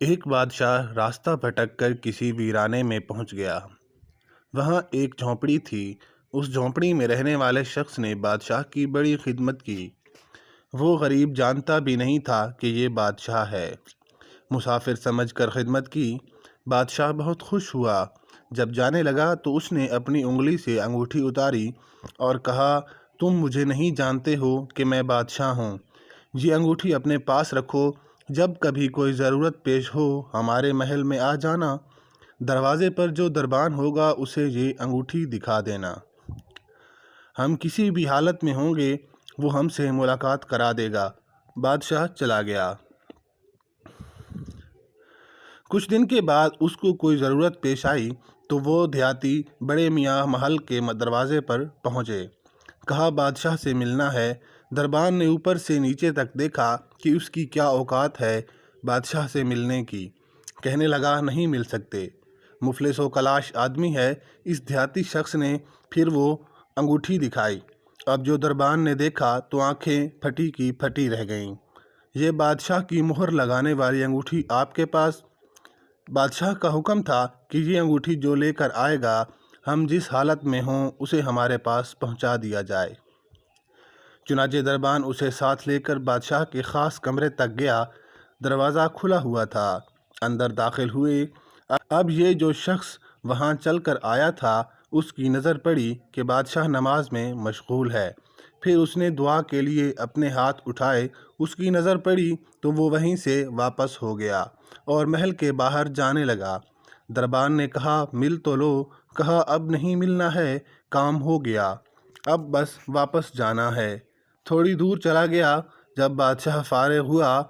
ایک بادشاہ راستہ بھٹک کر کسی ویرانے میں پہنچ گیا۔ وہاں ایک جھونپڑی تھی۔ اس جھونپڑی میں رہنے والے شخص نے بادشاہ کی بڑی خدمت کی۔ وہ غریب جانتا بھی نہیں تھا کہ یہ بادشاہ ہے۔ مسافر سمجھ کر خدمت کی۔ بادشاہ بہت خوش ہوا۔ جب جانے لگا تو اس نے اپنی انگلی سے انگوٹھی اتاری اور کہا، تم مجھے نہیں جانتے ہو کہ میں بادشاہ ہوں۔ یہ انگوٹھی اپنے پاس رکھو، جب کبھی کوئی ضرورت پیش ہو ہمارے محل میں آ جانا۔ دروازے پر جو دربان ہوگا اسے یہ انگوٹھی دکھا دینا۔ ہم کسی بھی حالت میں ہوں گے وہ ہم سے ملاقات کرا دے گا۔ بادشاہ چلا گیا۔ کچھ دن کے بعد اس کو کوئی ضرورت پیش آئی تو وہ دیہاتی بڑے میاں محل کے دروازے پر پہنچے۔ کہا، بادشاہ سے ملنا ہے۔ دربان نے اوپر سے نیچے تک دیکھا کہ اس کی کیا اوقات ہے بادشاہ سے ملنے کی۔ کہنے لگا، نہیں مل سکتے، مفلس و کلاش آدمی ہے۔ اس دیہاتی شخص نے پھر وہ انگوٹھی دکھائی۔ اب جو دربان نے دیکھا تو آنکھیں پھٹی کی پھٹی رہ گئیں۔ یہ بادشاہ کی مہر لگانے والی انگوٹھی آپ کے پاس؟ بادشاہ کا حکم تھا کہ یہ انگوٹھی جو لے کر آئے گا، ہم جس حالت میں ہوں اسے ہمارے پاس پہنچا دیا جائے۔ چنانچہ دربان اسے ساتھ لے کر بادشاہ کے خاص کمرے تک گیا۔ دروازہ کھلا ہوا تھا۔ اندر داخل ہوئے۔ اب یہ جو شخص وہاں چل کر آیا تھا اس کی نظر پڑی کہ بادشاہ نماز میں مشغول ہے۔ پھر اس نے دعا کے لیے اپنے ہاتھ اٹھائے۔ اس کی نظر پڑی تو وہ وہیں سے واپس ہو گیا اور محل کے باہر جانے لگا۔ دربان نے کہا، مل تو لو۔ کہا، اب نہیں ملنا ہے، کام ہو گیا، اب بس واپس جانا ہے۔ تھوڑی دور چلا گیا۔ جب بادشاہ فارغ ہوا،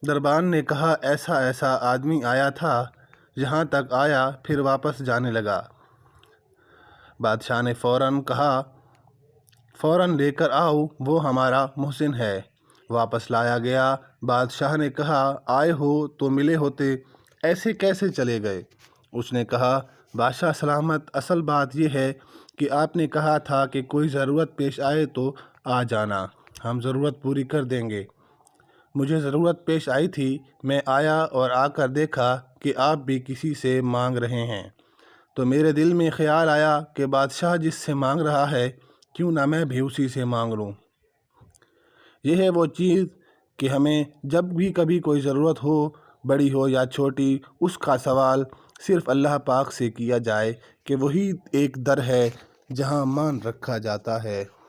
دربان نے کہا، ایسا ایسا آدمی آیا تھا، یہاں تک آیا پھر واپس جانے لگا۔ بادشاہ نے فوراً کہا، فوراً لے کر آؤ، وہ ہمارا محسن ہے۔ واپس لایا گیا۔ بادشاہ نے کہا، آئے ہو تو ملے ہوتے، ایسے کیسے چلے گئے؟ اس نے کہا، بادشاہ سلامت، اصل بات یہ ہے کہ آپ نے کہا تھا کہ کوئی ضرورت پیش آئے تو آ جانا، ہم ضرورت پوری کر دیں گے۔ مجھے ضرورت پیش آئی تھی، میں آیا اور آ کر دیکھا کہ آپ بھی کسی سے مانگ رہے ہیں، تو میرے دل میں خیال آیا کہ بادشاہ جس سے مانگ رہا ہے کیوں نہ میں بھی اسی سے مانگ لوں۔ یہ ہے وہ چیز کہ ہمیں جب بھی کبھی کوئی ضرورت ہو، بڑی ہو یا چھوٹی، اس کا سوال صرف اللہ پاک سے کیا جائے کہ وہی ایک در ہے جہاں مان رکھا جاتا ہے۔